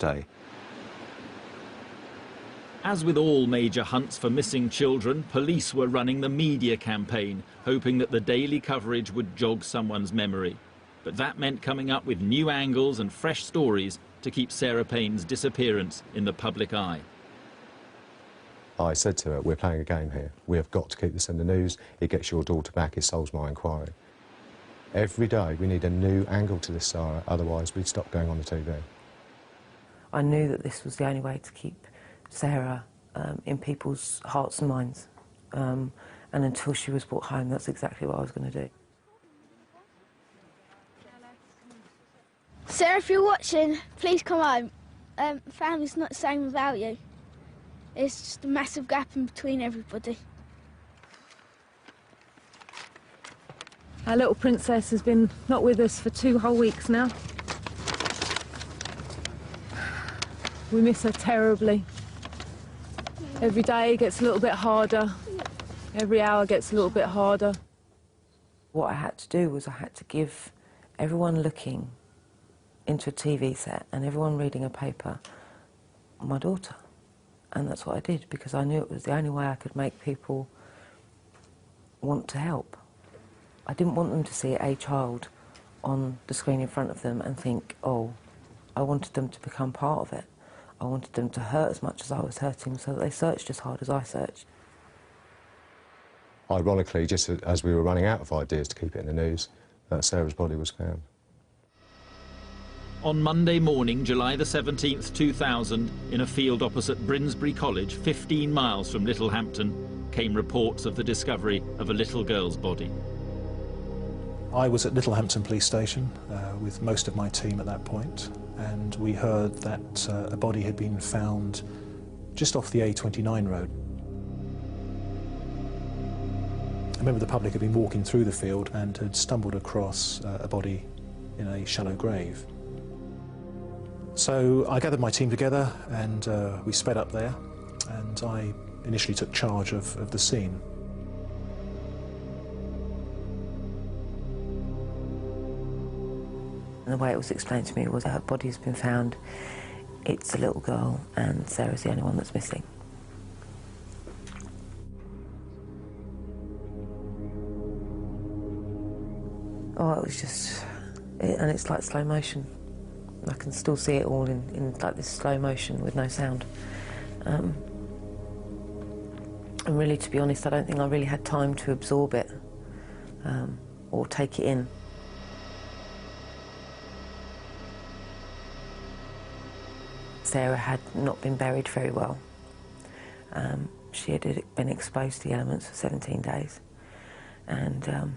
day. As with all major hunts for missing children, police were running the media campaign, hoping that the daily coverage would jog someone's memory. But that meant coming up with new angles and fresh stories to keep Sarah Payne's disappearance in the public eye. I said to her, we're playing a game here. We have got to keep this in the news. It gets your daughter back, it solves my inquiry. Every day we need a new angle to this, Sarah, otherwise we'd stop going on the TV. I knew that this was the only way to keep Sarah in people's hearts and minds. And until she was brought home, that's exactly what I was going to do. Sarah, if you're watching, please come home. Family's not the same without you. There's just a massive gap in between everybody. Our little princess has been not with us for 2 whole weeks now. We miss her terribly. Every day gets a little bit harder. Every hour gets a little bit harder. What I had to do was I had to give everyone looking into a TV set and everyone reading a paper my daughter. And that's what I did, because I knew it was the only way I could make people want to help. I didn't want them to see a child on the screen in front of them and think, oh, I wanted them to become part of it. I wanted them to hurt as much as I was hurting, so that they searched as hard as I searched. Ironically, just as we were running out of ideas to keep it in the news, Sarah's body was found. On Monday morning, July the 17th, 2000, in a field opposite Brinsbury College, 15 miles from Littlehampton, came reports of the discovery of a little girl's body. I was at Littlehampton Police Station with most of my team at that point, and we heard that a body had been found just off the A29 road. A member of the public had been walking through the field and had stumbled across a body in a shallow grave. So I gathered my team together and we sped up there, and I initially took charge of the scene. And the way it was explained to me was her body's been found, it's a little girl, and Sarah's the only one that's missing. Oh, it was just, and it's like slow motion. I can still see it all in like this slow motion with no sound. And really, to be honest, I don't think I really had time to absorb it or take it in. Sarah had not been buried very well. She had been exposed to the elements for 17 days. And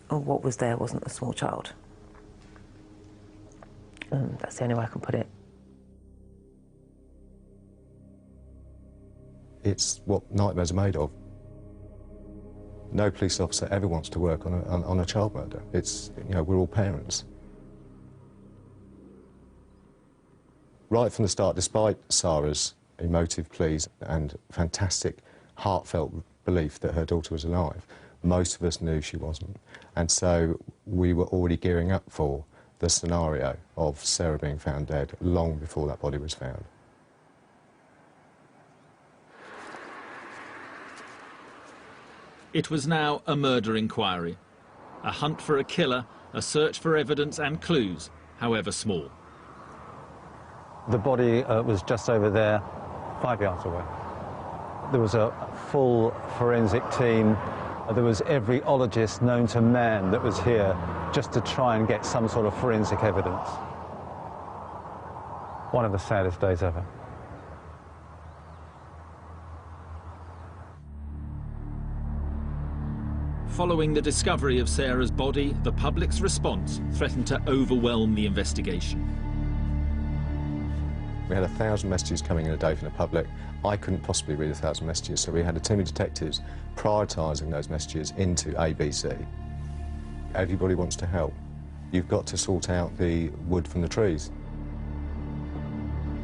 what was there wasn't a small child. That's the only way I can put it. It's what nightmares are made of. No police officer ever wants to work on a child murder. It's, you know, we're all parents. Right from the start, despite Sarah's emotive pleas and fantastic, heartfelt belief that her daughter was alive, most of us knew she wasn't. And so we were already gearing up for the scenario of Sarah being found dead long before that body was found. It was now a murder inquiry. A hunt for a killer, a search for evidence and clues, however small. The body was just over there, 5 yards away. There was a full forensic team. There was every ologist known to man that was here just to try and get some sort of forensic evidence. One of the saddest days ever. Following the discovery of Sarah's body, the public's response threatened to overwhelm the investigation. We had 1,000 messages coming in a day from the public. I couldn't possibly read 1,000 messages, so we had a team of detectives prioritising those messages into ABC. Everybody wants to help. You've got to sort out the wood from the trees.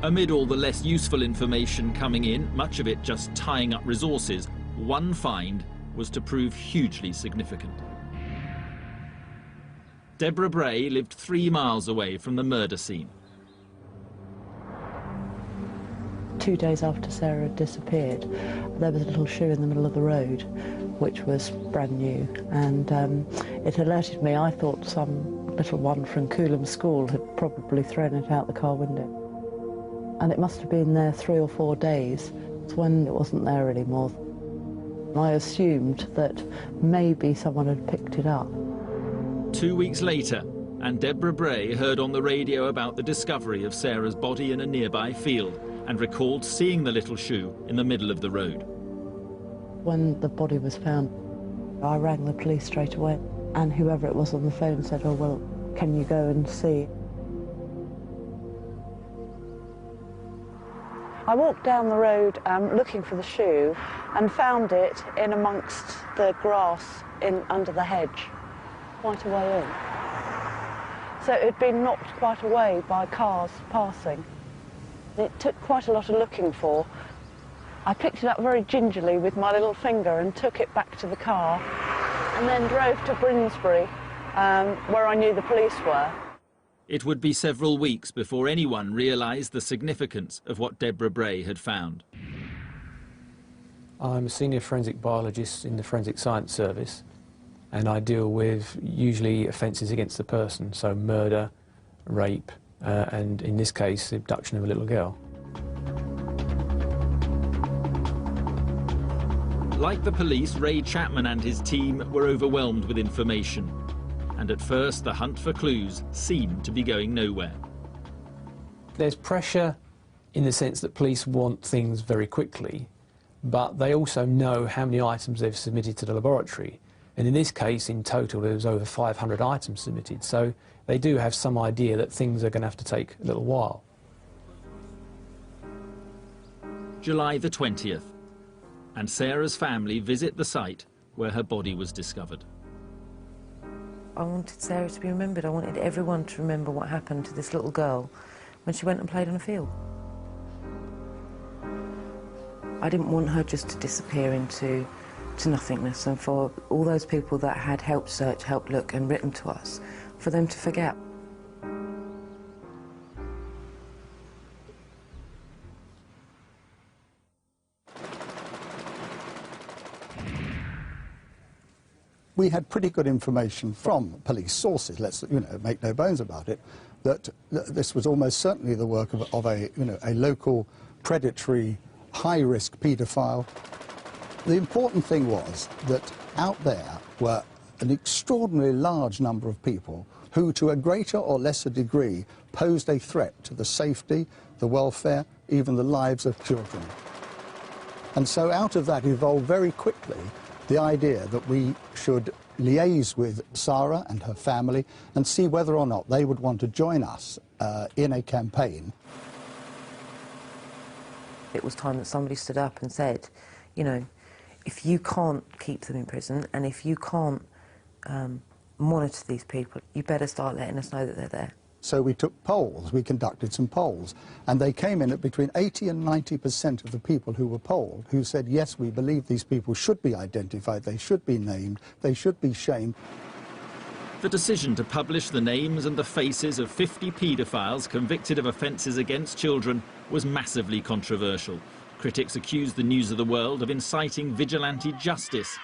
Amid all the less useful information coming in, much of it just tying up resources, one find was to prove hugely significant. Deborah Bray lived 3 miles away from the murder scene. 2 days after Sarah had disappeared, there was a little shoe in the middle of the road, which was brand new, and it alerted me. I thought some little one from Coolham School had probably thrown it out the car window. And it must have been there 3 or 4 days when it wasn't there anymore. I assumed that maybe someone had picked it up. 2 weeks later, and Deborah Bray heard on the radio about the discovery of Sarah's body in a nearby field and recalled seeing the little shoe in the middle of the road. When the body was found, I rang the police straight away, and whoever it was on the phone said, "Oh, well, can you go and see?" I walked down the road looking for the shoe and found it in amongst the grass under the hedge, quite a way in. So it had been knocked quite away by cars passing. It took quite a lot of looking for. I picked it up very gingerly with my little finger and took it back to the car, and then drove to Brinsbury, where I knew the police were. It would be several weeks before anyone realised the significance of what Deborah Bray had found. I'm a senior forensic biologist in the Forensic Science Service, and I deal with usually offences against the person, so murder, rape, and in this case, the abduction of a little girl. Like the police, Ray Chapman and his team were overwhelmed with information. And at first, the hunt for clues seemed to be going nowhere. There's pressure in the sense that police want things very quickly, but they also know how many items they've submitted to the laboratory. And in this case, in total, there was over 500 items submitted, so they do have some idea that things are going to have to take a little while. July the 20th, and Sarah's family visit the site where her body was discovered. I wanted Sarah to be remembered. I wanted everyone to remember what happened to this little girl when she went and played on a field. I didn't want her just to disappear into nothingness, and for all those people that had helped search, helped look and written to us, for them to forget. We had pretty good information from police sources, let's make no bones about it, that this was almost certainly the work of a local predatory, high-risk paedophile. The important thing was that out there were an extraordinarily large number of people who, to a greater or lesser degree, posed a threat to the safety, the welfare, even the lives of children. And so out of that evolved very quickly the idea that we should liaise with Sarah and her family and see whether or not they would want to join us in a campaign. It was time that somebody stood up and said, you know, if you can't keep them in prison and if you can't monitor these people, you better start letting us know that they're there. So we took polls, we conducted some polls, and they came in at between 80 and 90% of the people who were polled who said, yes, we believe these people should be identified, they should be named, they should be shamed. The decision to publish the names and the faces of 50 paedophiles convicted of offences against children was massively controversial. Critics accused the News of the World of inciting vigilante justice.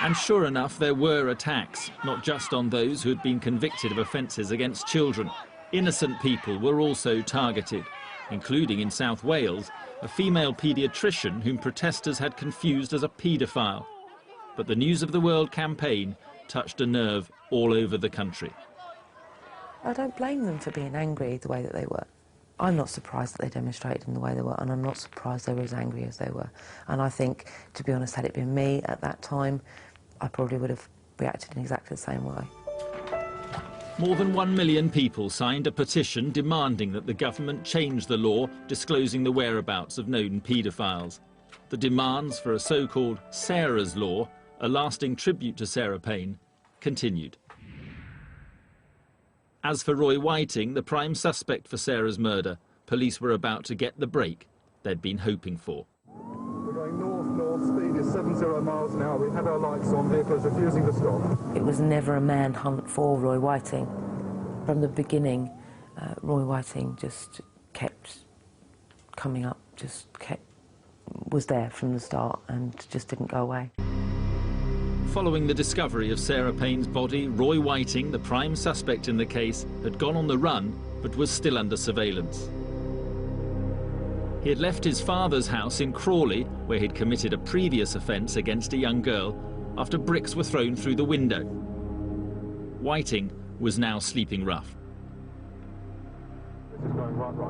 And sure enough, there were attacks, not just on those who had been convicted of offences against children. Innocent people were also targeted, including in South Wales, a female paediatrician whom protesters had confused as a paedophile. But the News of the World campaign touched a nerve all over the country. I don't blame them for being angry the way that they were. I'm not surprised that they demonstrated in the way they were, and I'm not surprised they were as angry as they were. And I think, to be honest, had it been me at that time, I probably would have reacted in exactly the same way. More than 1 million people signed a petition demanding that the government change the law disclosing the whereabouts of known paedophiles. The demands for a so-called Sarah's Law, a lasting tribute to Sarah Payne, continued. As for Roy Whiting, the prime suspect for Sarah's murder, police were about to get the break they'd been hoping for. We're going north, speed is 70 miles an hour. We have our lights on, vehicles refusing to stop. It was never a manhunt for Roy Whiting. From the beginning, Roy Whiting just kept coming up, was there from the start and just didn't go away. Following the discovery of Sarah Payne's body, Roy Whiting, the prime suspect in the case, had gone on the run but was still under surveillance. He had left his father's house in Crawley, where he'd committed a previous offence against a young girl, after bricks were thrown through the window. Whiting was now sleeping rough.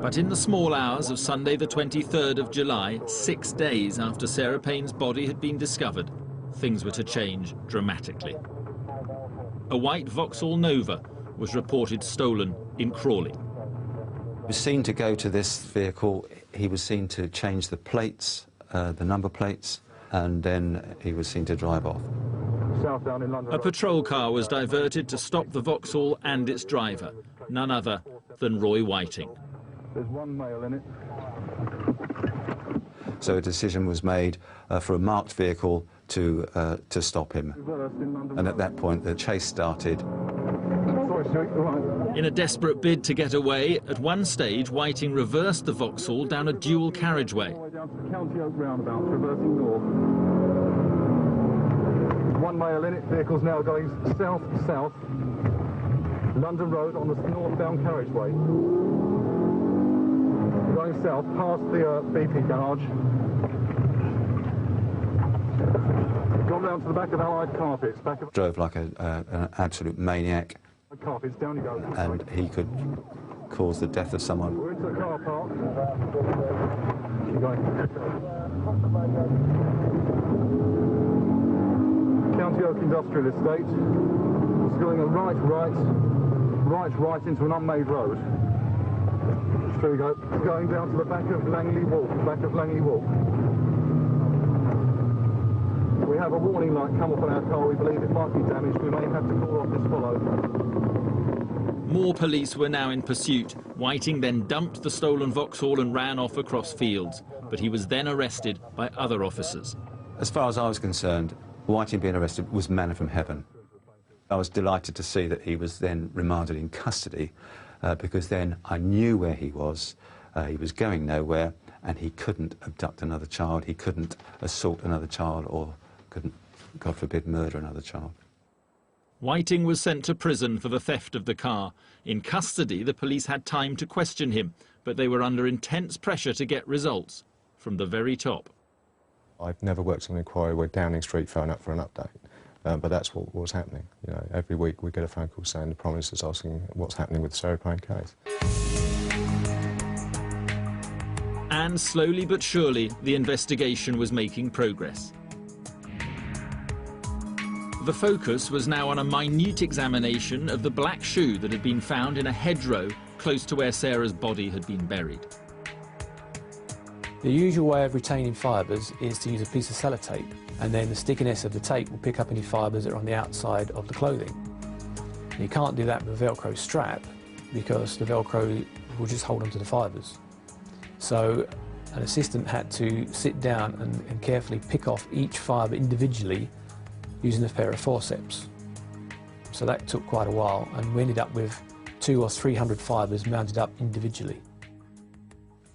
But in the small hours of Sunday the 23rd of July, 6 days after Sarah Payne's body had been discovered, things were to change dramatically. A white Vauxhall Nova was reported stolen in Crawley. He was seen to go to this vehicle. He was seen to change the plates, the number plates, and then he was seen to drive off. A patrol car was diverted to stop the Vauxhall and its driver, none other than Roy Whiting. There's one male in it. So a decision was made for a marked vehicle to stop him. And at that point, the chase started. In a desperate bid to get away, at one stage, Whiting reversed the Vauxhall down a dual carriageway. County Oak roundabout, reversing north. One male in it. Vehicle's now going south-south. London Road on the northbound carriageway. Going south past the BP garage. Gone round to the back of Allied Carpets. Drove like an absolute maniac. Carpets, down you go. And he could cause the death of someone. We're into the car park. Keep going. County Oak Industrial Estate. It's going a right into an unmade road. There we go. Going down to the back of Langley Walk. We have a warning light come up on our car. We believe it might be damaged. We may have to call off this follow. More police were now in pursuit. Whiting then dumped the stolen Vauxhall and ran off across fields, but he was then arrested by other officers. As far as I was concerned, Whiting being arrested was manna from heaven. I was delighted to see that he was then remanded in custody, because then I knew where he was going nowhere, and he couldn't abduct another child, he couldn't assault another child, or couldn't, God forbid, murder another child. Whiting was sent to prison for the theft of the car. In custody, the police had time to question him, but they were under intense pressure to get results from the very top. I've never worked on an inquiry where Downing Street phone up for an update, but that's what was happening. You know, every week we get a phone call saying the Prime Minister's asking what's happening with the Sarah Payne case. And slowly but surely, the investigation was making progress. The focus was now on a minute examination of the black shoe that had been found in a hedgerow close to where Sarah's body had been buried. The usual way of retaining fibres is to use a piece of sellotape, and then the stickiness of the tape will pick up any fibres that are on the outside of the clothing. You can't do that with a Velcro strap because the Velcro will just hold onto the fibres. So an assistant had to sit down and carefully pick off each fibre individually using a pair of forceps. So that took quite a while, and we ended up with 200 or 300 fibres mounted up individually.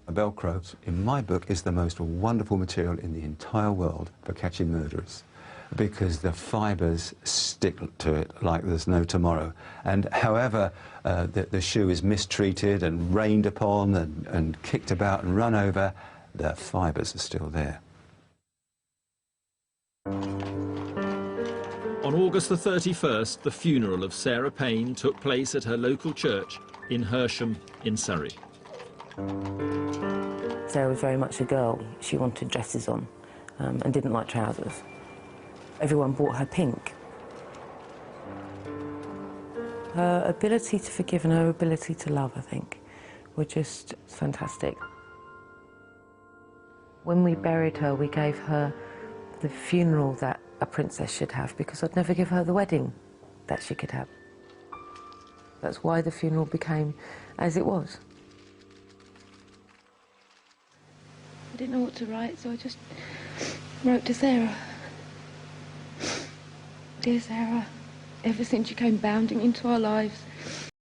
Velcro, in my book, is the most wonderful material in the entire world for catching murderers, because the fibres stick to it like there's no tomorrow. And however the shoe is mistreated and rained upon and kicked about and run over, the fibres are still there. On August the 31st, the funeral of Sarah Payne took place at her local church in Hersham in Surrey. Sarah was very much a girl. She wanted dresses on and didn't like trousers. Everyone bought her pink. Her ability to forgive and her ability to love, I think, were just fantastic. When we buried her, we gave her the funeral that a princess should have, because I'd never give her the wedding that she could have. That's why the funeral became as it was. I didn't know what to write, so I just wrote to Sarah. Dear Sarah, ever since you came bounding into our lives,